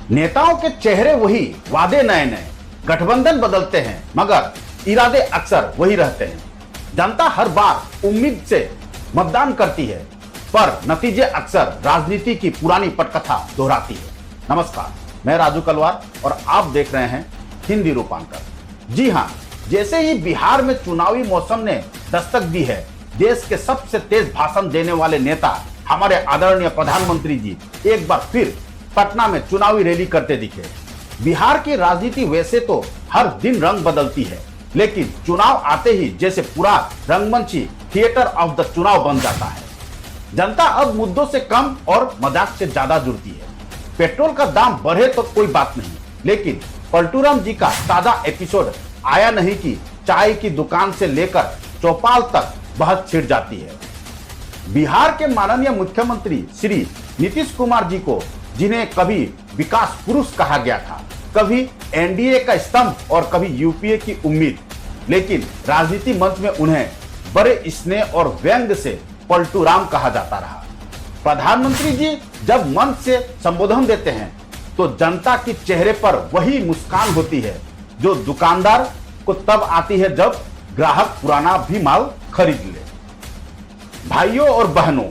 नेताओं के चेहरे वही, वादे नए नए, गठबंधन बदलते हैं मगर इरादे अक्सर वही रहते हैं। जनता हर बार उम्मीद से मतदान करती है पर नतीजे अक्सर राजनीति की पुरानी पटकथा दोहराती है। नमस्कार, मैं राजू कलवार और आप देख रहे हैं हिंदी रूपांतर। जी हां, जैसे ही बिहार में चुनावी मौसम ने दस्तक दी है, देश के सबसे तेज भाषण देने वाले नेता हमारे आदरणीय प्रधानमंत्री जी एक बार फिर पटना में चुनावी रैली करते दिखे। बिहार की राजनीति वैसे तो हर दिन रंग बदलती है, लेकिन चुनाव आते ही जैसे पूरा रंगमंची थिएटर ऑफ द चुनाव बन जाता है। जनता अब मुद्दों से कम और मजाक से ज्यादा जुड़ती है। पेट्रोल का दाम बढ़े तो कोई बात नहीं, लेकिन पलटूराम जी का ताजा एपिसोड आया नहीं कि चाय की दुकान से लेकर चौपाल तक बहस छिड़ जाती है। बिहार के माननीय मुख्यमंत्री श्री नीतीश कुमार जी को, जिन्हें कभी विकास पुरुष कहा गया था, कभी एनडीए का स्तंभ और कभी यूपीए की उम्मीद, लेकिन राजनीति मंच में उन्हें बड़े स्नेह और व्यंग से पलटूराम कहा जाता रहा। प्रधानमंत्री जी जब मंच से संबोधन देते हैं तो जनता के चेहरे पर वही मुस्कान होती है जो दुकानदार को तब आती है जब ग्राहक पुराना भी माल खरीद ले। भाइयों और बहनों,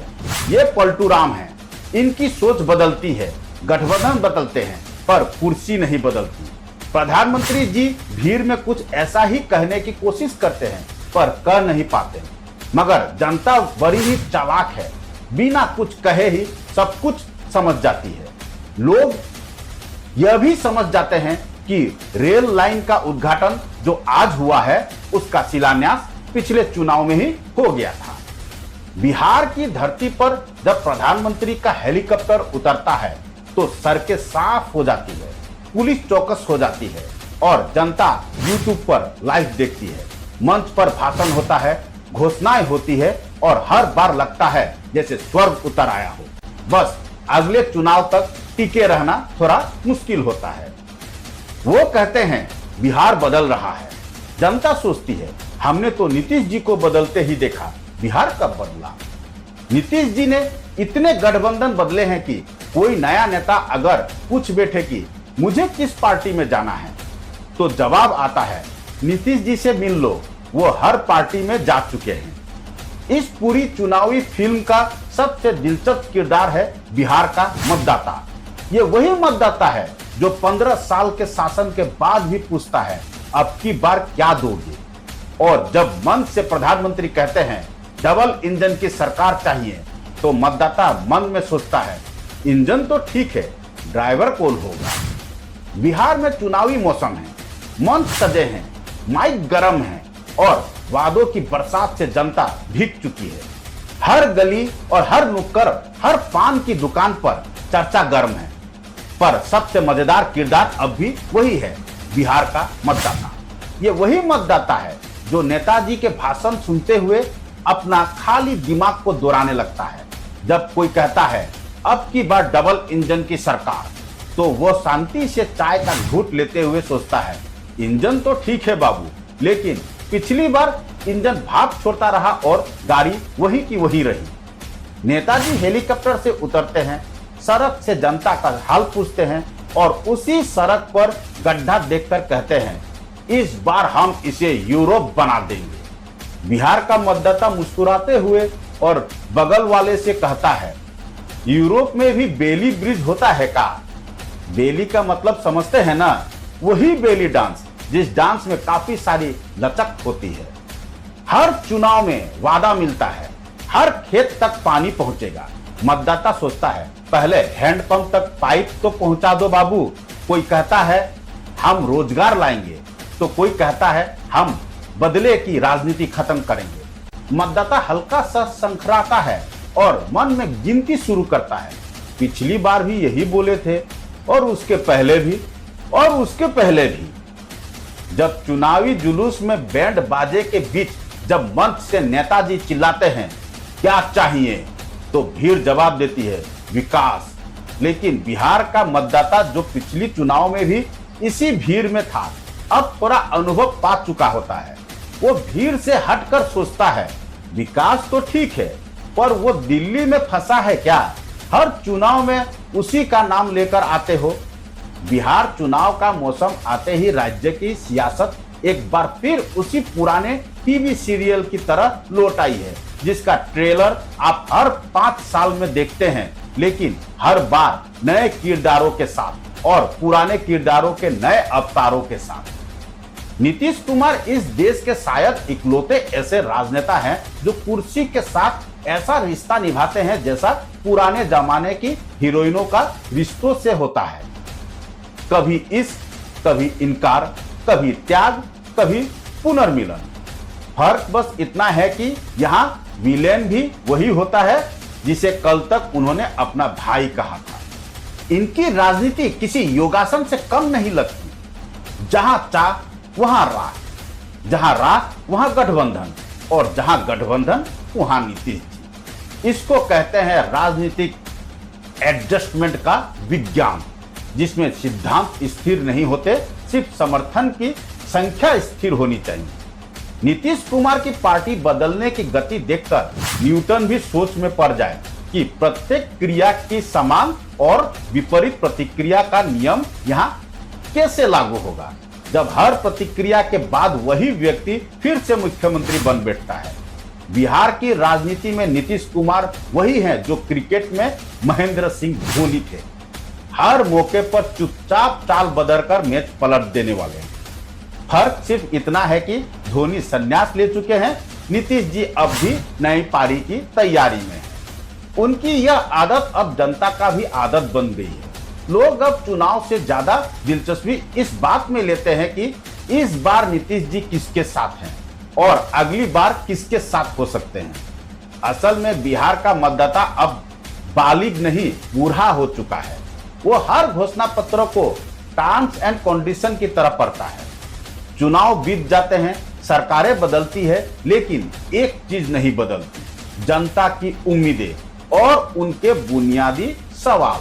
ये पलटूराम हैं। इनकी सोच बदलती है, गठबंधन बदलते हैं पर कुर्सी नहीं बदलती। प्रधानमंत्री जी भीड़ में कुछ ऐसा ही कहने की कोशिश करते हैं पर कह नहीं पाते, मगर जनता बड़ी ही चालाक है, बिना कुछ कहे ही सब कुछ समझ जाती है। लोग यह भी समझ जाते हैं कि रेल लाइन का उद्घाटन जो आज हुआ है उसका शिलान्यास पिछले चुनाव में ही हो गया था। बिहार की धरती पर जब प्रधानमंत्री का हेलीकॉप्टर उतरता है तो सड़कें साफ हो जाती है, पुलिस चौकस हो जाती है और जनता यूट्यूब पर लाइव देखती है। मंच पर भाषण होता है, घोषणाएं होती है और हर बार लगता है जैसे स्वर्ग उतर आया हो। बस अगले चुनाव तक टिके रहना थोड़ा मुश्किल होता है। वो कहते हैं बिहार बदल रहा है। जनता सोचती है हमने तो नीतीश जी को बदलते ही देखा, बिहार कब बदला। नीतीश जी ने इतने गठबंधन बदले हैं कि कोई नया नेता अगर पूछ बैठे कि मुझे किस पार्टी में जाना है तो जवाब आता है नीतीश जी से मिल लो, वो हर पार्टी में जा चुके हैं। इस पूरी चुनावी फिल्म का सबसे दिलचस्प किरदार है बिहार का मतदाता। ये वही मतदाता है जो 15 साल के शासन के बाद भी पूछता है अब की बार क्या दोगे। और जब मन से प्रधानमंत्री कहते हैं डबल इंजन की सरकार चाहिए तो मतदाता मन में सोचता है इंजन तो ठीक है, ड्राइवर कौन होगा। बिहार में चुनावी मौसम है, मंच सजे हैं, माइक गर्म है और वादों की बरसात से जनता भीग चुकी है। हर गली और हर नुक्कड़, हर पान की दुकान पर चर्चा गर्म है। पर सबसे मजेदार किरदार अब भी वही है, बिहार का मतदाता। ये वही मतदाता है जो नेताजी के भाषण सुनते हुए अपना खाली दिमाग को दोहराने लगता है। जब कोई कहता है अब की बार डबल इंजन की सरकार, तो वो शांति से चाय का घूंट लेते हुए सोचता है इंजन तो ठीक है बाबू, लेकिन पिछली बार इंजन भाप छोड़ता रहा और गाड़ी वही की वही रही। नेताजी हेलीकॉप्टर से उतरते हैं, सड़क से जनता का हाल पूछते हैं और उसी सड़क पर गड्ढा देखकर कहते हैं इस बार हम इसे यूरोप बना देंगे। बिहार का मतदाता मुस्कुराते हुए और बगल वाले से कहता है यूरोप में भी बेली ब्रिज होता है का। बेली का मतलब समझते हैं ना, वही बेली डांस जिस डांस में काफी सारी लचक होती है। हर चुनाव में वादा मिलता है, हर खेत तक पानी पहुंचेगा। मतदाता सोचता है पहले हैंडपंप तक पाइप तो पहुंचा दो बाबू। कोई कहता है हम रोजगार लाएंगे, तो कोई कहता है हम बदले की राजनीति खत्म करेंगे। मतदाता हल्का सा संखराता है और मन में गिनती शुरू करता है पिछली बार भी यही बोले थे और उसके पहले भी और उसके पहले भी। जब चुनावी जुलूस में बैंड बाजे के बीच जब मंच से नेताजी चिल्लाते हैं क्या चाहिए, तो भीड़ जवाब देती है विकास। लेकिन बिहार का मतदाता जो पिछली चुनाव में भी इसी भीड़ में था, अब थोड़ा अनुभव पा चुका होता है। वो भीड़ से हटकर सोचता है विकास तो ठीक है, पर वो दिल्ली में फंसा है क्या। हर चुनाव में उसी का नाम लेकर आते हो। बिहार चुनाव का मौसम आते ही राज्य की सियासत एक बार फिर उसी पुराने टीवी सीरियल की तरह लौट आई है, जिसका ट्रेलर आप हर 5 साल में देखते हैं, लेकिन हर बार नए किरदारों के साथ और पुराने किरदारों के नए अवतारों के साथ। नीतीश कुमार इस देश के शायद इकलौते ऐसे राजनेता हैं जो कुर्सी के साथ ऐसा रिश्ता निभाते हैं जैसा पुराने जमाने की हीरोइनों का रिश्तों से होता है। कभी इश्क, कभी इनकार, कभी त्याग, कभी पुनर्मिलन। फर्क बस इतना है कि यहाँ विलेन भी वही होता है जिसे कल तक उन्होंने अपना भाई कहा था। इनकी राजनीति किसी योगासन से कम नहीं लगती। जहां चाह वहां राह, जहां राह वहां गठबंधन, और जहां गठबंधन वहां नीतीश जी। इसको कहते हैं राजनीतिक एडजस्टमेंट का विज्ञान, जिसमें सिद्धांत स्थिर नहीं होते, सिर्फ समर्थन की संख्या स्थिर होनी चाहिए। नीतीश कुमार की पार्टी बदलने की गति देखकर न्यूटन भी सोच में पड़ जाए कि प्रत्येक क्रिया की समान और विपरीत प्रतिक्रिया का नियम यहाँ कैसे लागू होगा, जब हर प्रतिक्रिया के बाद वही व्यक्ति फिर से मुख्यमंत्री बन बैठता है। बिहार की राजनीति में नीतीश कुमार वही हैं जो क्रिकेट में महेंद्र सिंह धोनी थे, हर मौके पर चुपचाप चाल बदलकर मैच पलट देने वाले हैं। फर्क सिर्फ इतना है कि धोनी संन्यास ले चुके हैं, नीतीश जी अब भी नई पारी की तैयारी में हैं। उनकी यह आदत अब जनता का भी आदत बन गई है। लोग अब चुनाव से ज्यादा दिलचस्पी इस बात में लेते हैं कि इस बार नीतीश जी किसके साथ हैं और अगली बार किसके साथ हो सकते हैं। असल में बिहार का मतदाता अब बालिग नहीं, बूढ़ा हो चुका है। वो हर घोषणा पत्र को टर्म्स एंड कंडीशन की तरह पढ़ता है। चुनाव बीत जाते हैं, सरकारें बदलती है, लेकिन एक चीज नहीं बदलती, जनता की उम्मीदें और उनके बुनियादी सवाल।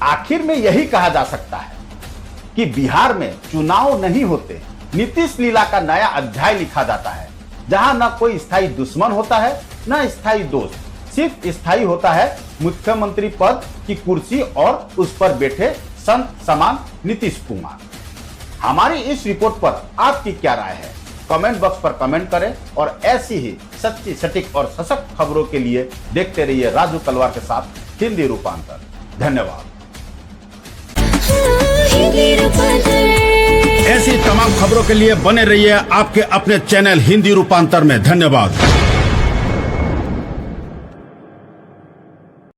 आखिर में यही कहा जा सकता है कि बिहार में चुनाव नहीं होते, नीतीश लीला का नया अध्याय लिखा जाता है, जहां न कोई स्थायी दुश्मन होता है न स्थायी दोस्त, सिर्फ स्थायी होता है मुख्यमंत्री पद की कुर्सी और उस पर बैठे संत समान नीतीश कुमार। हमारी इस रिपोर्ट पर आपकी क्या राय है? कमेंट बॉक्स पर कमेंट करें और ऐसी ही सच्ची, सटीक और सशक्त खबरों के लिए देखते रहिए राजू तलवार के साथ हिंदी रूपांतर। धन्यवाद। ऐसी तमाम खबरों के लिए बने रहिए आपके अपने चैनल हिंदी रूपांतर में। धन्यवाद।